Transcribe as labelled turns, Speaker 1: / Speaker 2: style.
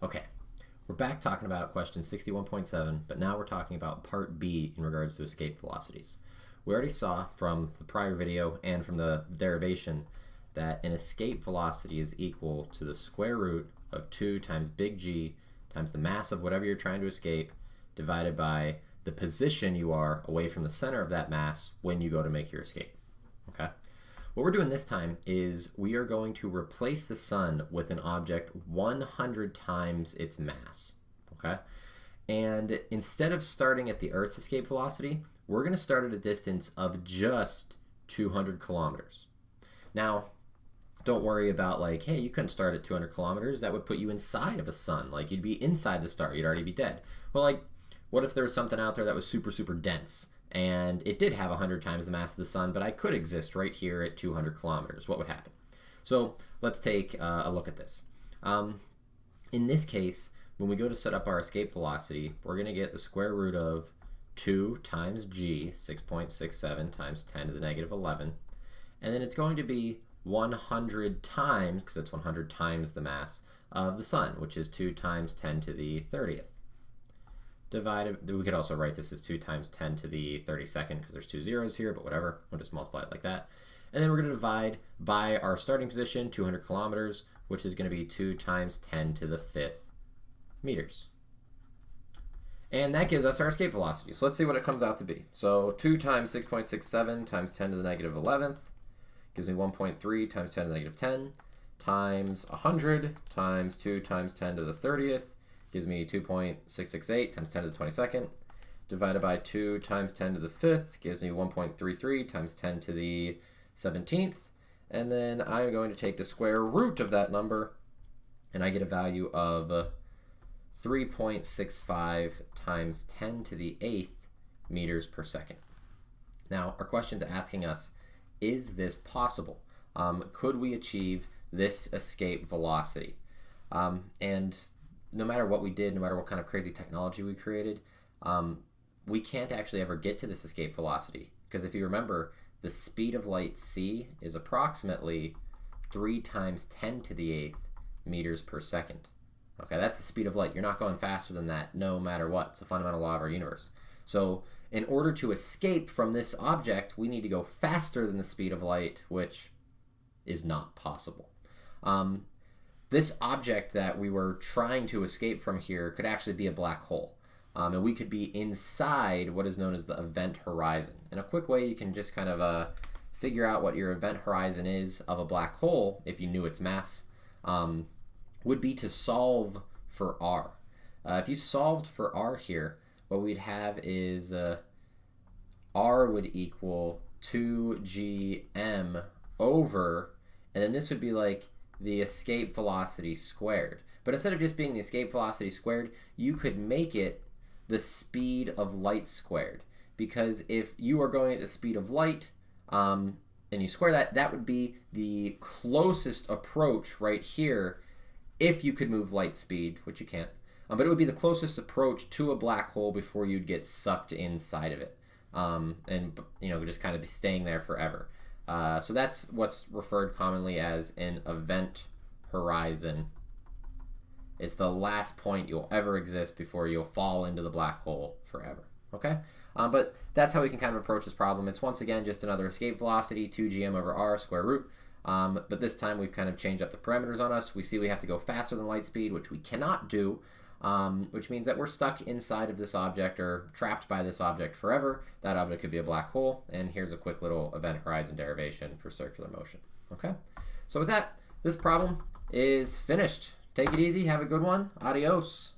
Speaker 1: Okay, we're back talking about question 61.7, but now we're talking about part B in regards to escape velocities. We already saw from the prior video and from the derivation that an escape velocity is equal to the square root of 2 times big G times the mass of whatever you're trying to escape divided by the position you are away from the center of that mass when you go to make your escape. Okay? What we're doing this time is we are going to replace the sun with an object 100 times its mass. Okay? And instead of starting at the Earth's escape velocity, we're going to start at a distance of just 200 kilometers. Now, don't worry about like, hey, you couldn't start at 200 kilometers. That would put you inside of a sun. Like, you'd be inside the star. You'd already be dead. Well, like, what if there was something out there that was super, super dense and it did have 100 times the mass of the sun, but I could exist right here at 200 kilometers? What would happen? So let's take a look at this. In this case, when we go to set up our escape velocity, we're going to get the square root of 2 times g, 6.67 times 10 to the negative 11. And then it's going to be 100 times, because it's 100 times the mass of the sun, which is 2 times 10 to the 30th. Divided, we could also write this as 2 times 10 to the 32nd, because there's 2 zeros here, but whatever, we'll just multiply it like that. And then we're going to divide by our starting position, 200 kilometers, which is going to be 2 times 10 to the 5th meters. And that gives us our escape velocity. So let's see what it comes out to be. So 2 times 6.67 times 10 to the negative 11th gives me 1.3 times 10 to the negative 10 times 100 times 2 times 10 to the 30th gives me 2.668 times 10 to the 22nd divided by 2 times 10 to the 5th gives me 1.33 times 10 to the 17th. And then I'm going to take the square root of that number and I get a value of 3.65 times 10 to the 8th meters per second. Now, our question's asking us, is this possible? Could we achieve this escape velocity? And no matter what we did, no matter what kind of crazy technology we created, we can't actually ever get to this escape velocity. Because if you remember, the speed of light c is approximately 3 times 10 to the 8th meters per second. Okay, that's the speed of light. You're not going faster than that no matter what. It's a fundamental law of our universe. So in order to escape from this object, we need to go faster than the speed of light, which is not possible. This object that we were trying to escape from here could actually be a black hole. And we could be inside what is known as the event horizon. And a quick way you can just kind of figure out what your event horizon is of a black hole, if you knew its mass, would be to solve for r. If you solved for r here, what we'd have is r would equal 2gm over, and then this would be like the escape velocity squared. But instead of just being the escape velocity squared, you could make it the speed of light squared. Because if you are going at the speed of light, and you square that, that would be the closest approach right here if you could move light speed, which you can't. But it would be the closest approach to a black hole before you'd get sucked inside of it. And just kind of be staying there forever. So that's what's referred commonly as an event horizon. It's the last point you'll ever exist before you'll fall into the black hole forever. Okay? But that's how we can kind of approach this problem. It's once again just another escape velocity, 2gm over r square root. But this time we've kind of changed up the parameters on us. We see we have to go faster than light speed, which we cannot do. Which means that we're stuck inside of this object or trapped by this object forever. That object could be a black hole, and here's a quick little event horizon derivation for circular motion. Okay, so with that, this problem is finished. Take it easy, have a good one, adios.